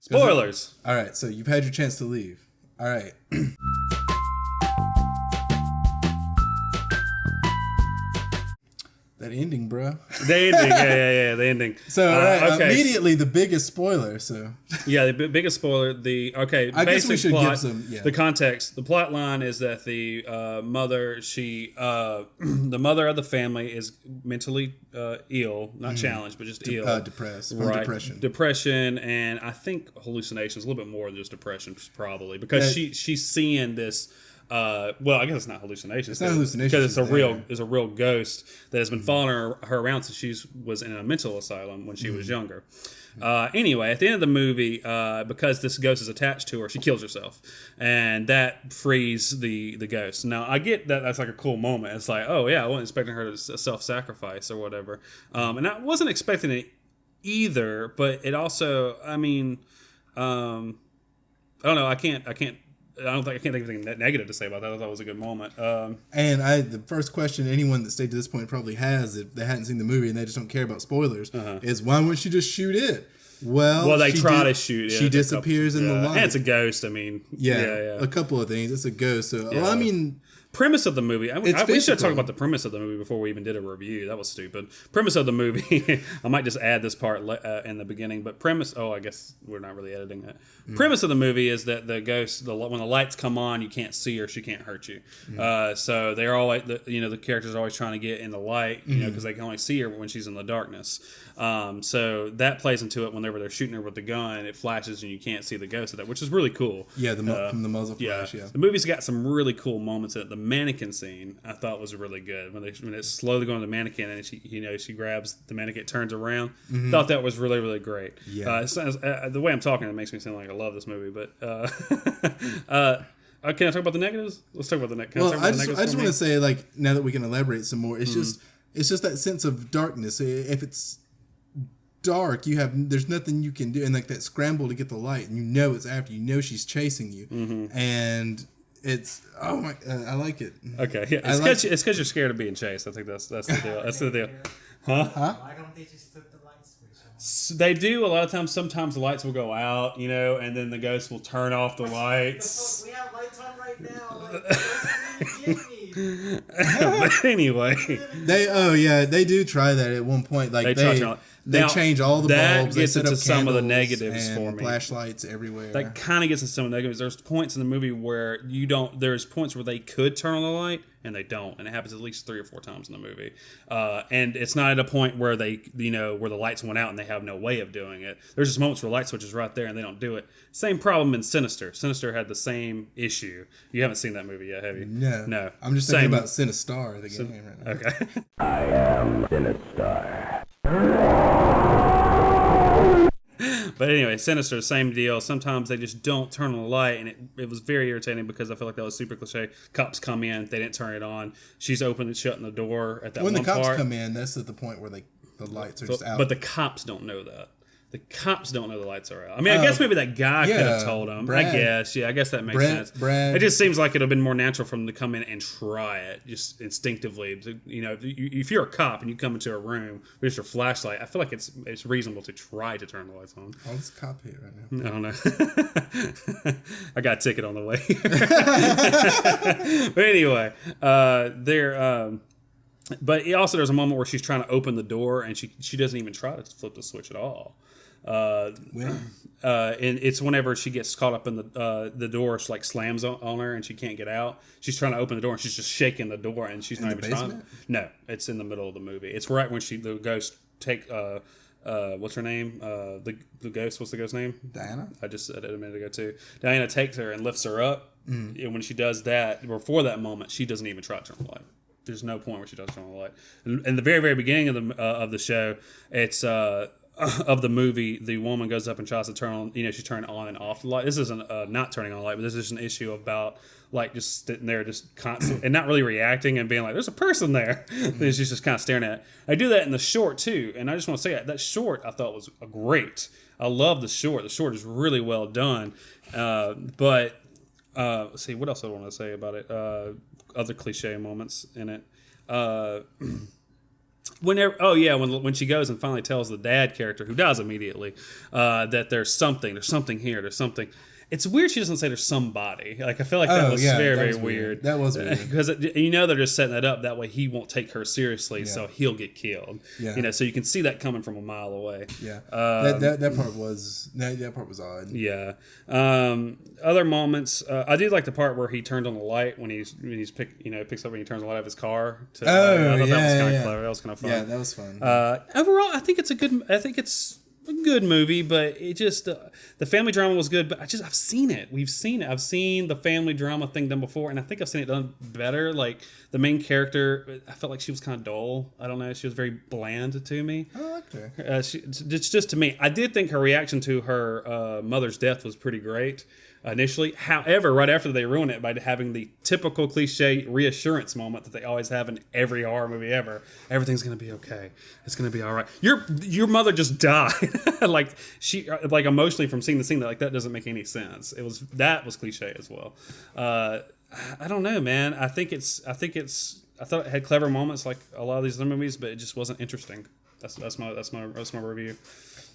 Spoilers. All right, so you've had your chance to leave. All right. That ending, bro. The ending, yeah, the ending. So, immediately the biggest spoiler. So, yeah, the biggest spoiler. I guess we should give some. Yeah. The context. The plot line is that the mother, the mother of the family is mentally ill, not challenged, but just ill, depressed, from depression, and I think hallucinations, a little bit more than just depression, probably, because she's seeing this. Well, I guess it's not hallucination. It's not hallucination because it's a real ghost that has been following her around since she was in a mental asylum when she was younger. Anyway, at the end of the movie, because this ghost is attached to her, she kills herself, and that frees the ghost. Now, I get that that's like a cool moment. It's like, oh yeah, I wasn't expecting her to self-sacrifice or whatever, and I wasn't expecting it either. But it also, I mean, I don't know. I can't think of anything negative to say about that. I thought it was a good moment. And the first question anyone that stayed to this point probably has, if they hadn't seen the movie and they just don't care about spoilers, is why wouldn't she just shoot it? Well, they try to shoot it. She disappears in the light. And it's a ghost. I mean, yeah, a couple of things. It's a ghost. So, well, I mean, premise of the movie. We should talk about the premise of the movie before we even did a review. That was stupid. Premise of the movie. I might just add this part in the beginning. But premise. Oh, I guess we're not really editing that. Premise of the movie is that the ghost, when the lights come on, you can't see her. She can't hurt you. So they're always, the characters are always trying to get in the light, because they can only see her when she's in the darkness. So that plays into it whenever they're shooting her with the gun. It flashes and you can't see the ghost of that, which is really cool. Yeah, from the muzzle flash. Yeah, the movie's got some really cool moments in it. The mannequin scene I thought was really good when it's slowly going to the mannequin and she grabs the mannequin, turns around. Thought that was really, really great. Yeah, the way I'm talking, it makes me sound like I love this movie. But can I talk about the negatives? Let's talk about the negatives. Well, I just want to say, like, now that we can elaborate some more, it's just that sense of darkness. If it's dark, there's nothing you can do, and like that scramble to get the light, and it's after she's chasing you, and it's I like it. Okay, yeah, it's because you're scared of being chased. I think that's the deal. That's the deal. Why don't they just flip the light switch on? They do a lot of times. Sometimes the lights will go out, and then the ghost will turn off the lights. We have lights on right now. But anyway, they do try that at one point. Like they change all the bulbs. That gets into some of the negatives for me. Flashlights everywhere. That kind of gets into some of the negatives. There's points in the movie where there's points where they could turn on the light and they don't, and it happens at least 3 or 4 times in the movie. And it's not at a point where they, where the lights went out and they have no way of doing it. There's just moments where the light switch is right there and they don't do it. Same problem in Sinister. Sinister had the same issue. You haven't seen that movie yet, have you? No. I'm just thinking about Sinistar, the game right now. Okay. I am Sinistar. But anyway, Sinister, same deal. Sometimes they just don't turn on the light, and it was very irritating because I feel like that was super cliche. Cops come in, they didn't turn it on. She's open and shutting the door at that one part. When the cops come in, that's at the point where the lights are just out. But the cops don't know that. The cops don't know the lights are out. I mean, I guess maybe that guy could have told them. I guess that makes sense. It just seems like it would have been more natural for them to come in and try it, just instinctively. If you're a cop and you come into a room with your flashlight, I feel like it's reasonable to try to turn the lights on. Oh, it's a cop here right now. I don't know. I got a ticket on the way. But anyway, but also there's a moment where she's trying to open the door and she doesn't even try to flip the switch at all. And it's whenever she gets caught up in the door, like slams on her and she can't get out. She's trying to open the door and she's just shaking the door and she's not even trying. No, it's in the middle of the movie. It's right when the ghost what's her name? The ghost. What's the ghost's name? Diana. I just said it a minute ago too. Diana takes her and lifts her up. And when she does that, before that moment, she doesn't even try to turn the light. There's no point where she does turn on the light. In the very, very beginning of the show, it's of the movie, the woman goes up and tries to turn on. She's turning on and off the light. This isn't not turning on the light, but this is an issue about like just sitting there, just constant and not really reacting and being like, "There's a person there." She's just kind of staring at it. I do that in the short too, and I just want to say that short I thought was great. I love the short. The short is really well done. But let's see, what else I want to say about it. Other cliche moments in it. when she goes and finally tells the dad character, who dies immediately, that there's something here, there's something. It's weird she doesn't say there's somebody. Like, I feel like that was very weird. That was weird. Because they're just setting that up. That way he won't take her seriously, so he'll get killed. Yeah. So you can see that coming from a mile away. Yeah. That part was odd. Yeah. Other moments, I did like the part where he turned on the light when he's picks up and he turns the light of his car. I thought that was kind of clever. That was kind of fun. Yeah, that was fun. Overall, I think it's a good movie, but it just the family drama was good. But I've seen it. We've seen it. I've seen the family drama thing done before, and I think I've seen it done better. Like the main character, I felt like she was kind of dull. I don't know. She was very bland to me. I liked her. It's just to me. I did think her reaction to her mother's death was pretty great initially. However, right after they ruin it by having the typical cliche reassurance moment that they always have in every horror movie ever. Everything's gonna be okay. It's gonna be all right. Your mother just died. Like emotionally from seeing the scene, that doesn't make any sense. That was cliche as well. I don't know, man. I thought it had clever moments like a lot of these other movies, but it just wasn't interesting. That's my review.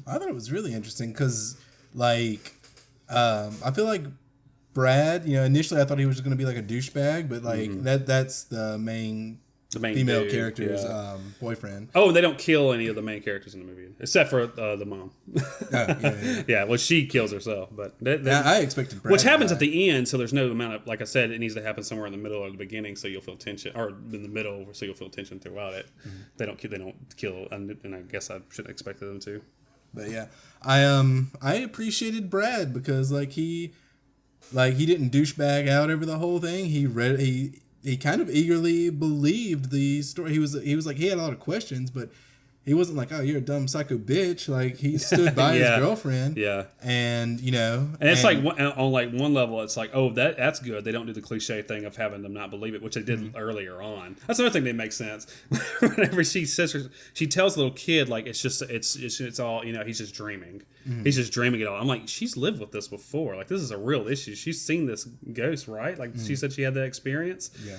I thought it was really interesting because I feel like Brad, initially I thought he was going to be like a douchebag, but that's the main female dude, character's boyfriend. Oh, and they don't kill any of the main characters in the movie, except for the mom. Yeah, well, she kills herself, but I expected Brad which happens at the end, so there's no amount of, like I said, it needs to happen somewhere in the middle or the beginning, so you'll feel tension, or in the middle, so you'll feel tension throughout it. They don't kill, and I guess I shouldn't have expected them to. But yeah, I appreciated Brad because he didn't douchebag out over the whole thing. He kind of eagerly believed the story. He was like, he had a lot of questions, but he wasn't like, oh, you're a dumb psycho bitch. Like, he stood by his girlfriend. Yeah. And, And it's like, on one level, it's like, oh, that's good. They don't do the cliche thing of having them not believe it, which they did earlier on. That's another thing that makes sense. Whenever she tells the little kid, like, it's all, he's just dreaming. He's just dreaming it all. I'm like, she's lived with this before. Like, this is a real issue. She's seen this ghost, right? Like, she said she had that experience. Yeah.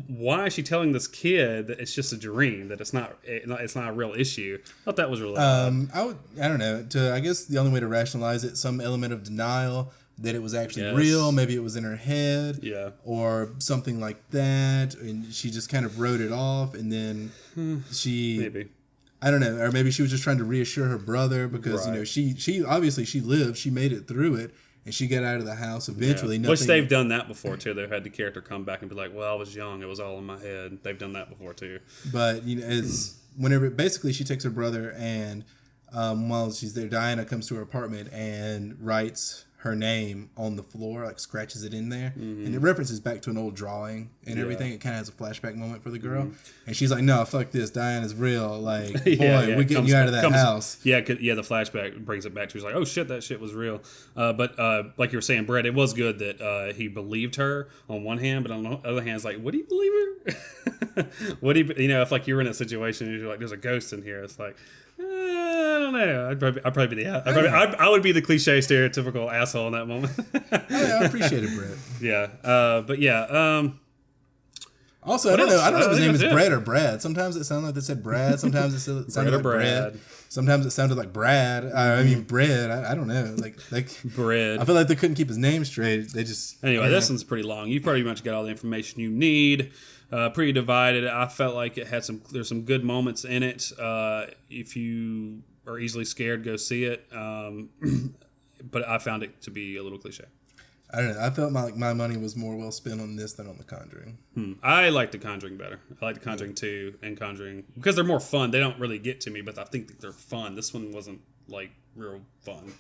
Why is she telling this kid that it's just a dream, that it's not a real issue? I thought that was really I don't know. I guess the only way to rationalize it, some element of denial that it was actually real. Maybe it was in her head, or something like that, and she just kind of wrote it off, and then maybe. I don't know, or maybe she was just trying to reassure her brother because she obviously she lived, she made it through it. And she got out of the house eventually. Which they've done that before, too. They've had the character come back and be like, well, I was young. It was all in my head. They've done that before, too. But, it's whenever... Basically, she takes her brother and while she's there, Diana comes to her apartment and writes her name on the floor, like scratches it in there. And it references back to an old drawing and everything. It kind of has a flashback moment for the girl. And she's like, no, fuck this. Diana's real. Like, boy, we're getting you out of that house. Yeah, the flashback brings it back to, he's like, oh shit, that shit was real. But like you were saying, Brett, it was good that he believed her on one hand, but on the other hand, it's like, would he believe her? Would he, if like you were in a situation and you're like, there's a ghost in here, it's like, I don't know. I would be the cliche, stereotypical asshole in that moment. I appreciate it, Brett. Yeah, but yeah. Also, I don't know if his name is Brett or Brad. Sometimes it sounded like they said Brad. Sometimes it sounded like Brad. Sometimes it sounded like Brad. I mean, Bread. I don't know. Like Bread. I feel like they couldn't keep his name straight. They just anyway. This one's pretty long. You pretty much got all the information you need. Pretty divided. I felt like it had there's some good moments in it. If you are easily scared, go see it. But I found it to be a little cliche. I don't know. I felt like my money was more well spent on this than on The Conjuring. I like The Conjuring better. I like The Conjuring 2 and Conjuring because they're more fun. They don't really get to me, but I think that they're fun. This one wasn't like real fun.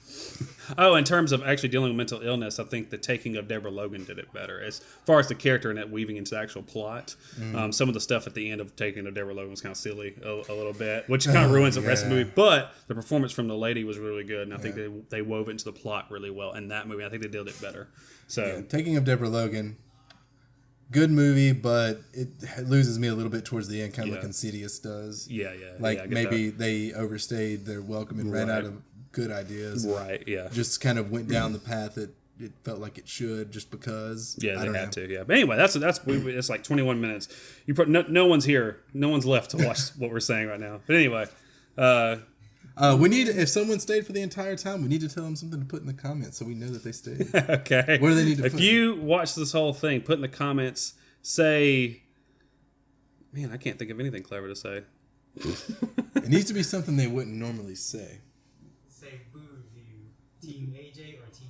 Oh, in terms of actually dealing with mental illness, I think The Taking of Deborah Logan did it better. As far as the character and that weaving into the actual plot, some of the stuff at the end of Taking of Deborah Logan was kind of silly a little bit, which kind of ruins the rest of the movie. But the performance from the lady was really good, and I think they wove it into the plot really well in that movie. I think they did it better. So Taking of Deborah Logan, good movie, but it loses me a little bit towards the end, kind of like Insidious does. Like maybe they overstayed their welcome and ran out of good ideas. Right, yeah. Just kind of went down the path that it felt like it should just because. Yeah, I they don't had know. to. Yeah, but anyway, it's like 21 minutes. You put no one's here, no one's left to watch what we're saying right now. But anyway, We need, if someone stayed for the entire time, we need to tell them something to put in the comments so we know that they stayed. okay. What do they need to If put? you watch this whole thing, put in the comments, say, man, I can't think of anything clever to say. It needs to be something they wouldn't normally say. Say boo review. Team AJ or Team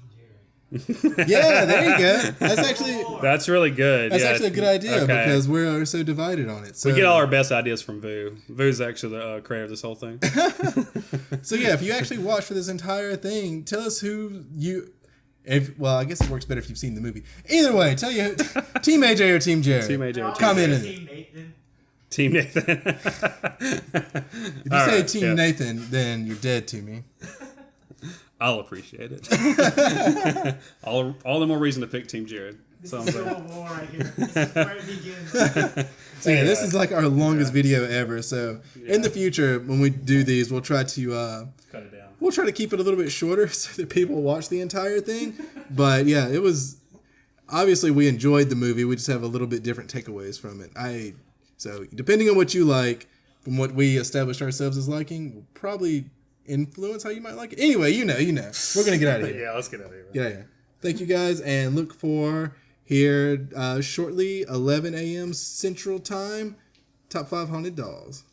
Jerad? Yeah, there you go. That's actually That's really good. that's yeah. actually a good idea Okay. because we're so divided on it. So, We get all our best ideas from Vu. Vu's actually the creator of this whole thing. so yeah, if you actually watch for this entire thing, tell us who you. Well, I guess it works better if you've seen the movie. Either way, tell you Team AJ or Team Jerad. Team AJ or Team Comment in Team Nathan. Team Nathan. If you say Team Nathan, then you're dead to me. I'll appreciate it. all the more reason to pick Team Jerad. This So I'm is saying. Civil War right here. This is where it begins. So yeah, this is like our longest video ever. So in the future, when we do these, we'll try to Cut it down. we'll try to keep it a little bit shorter so that people watch the entire thing. But yeah, it was obviously we enjoyed the movie. We just have a little bit different takeaways from it. So depending on what you like, from what we established ourselves as liking, will probably influence how you might like it. Anyway, you know. We're gonna get out of here. Yeah, let's get out of here. Get out of here. Thank you guys, and look for here shortly 11 a.m. Central Time. Top 5 haunted dolls.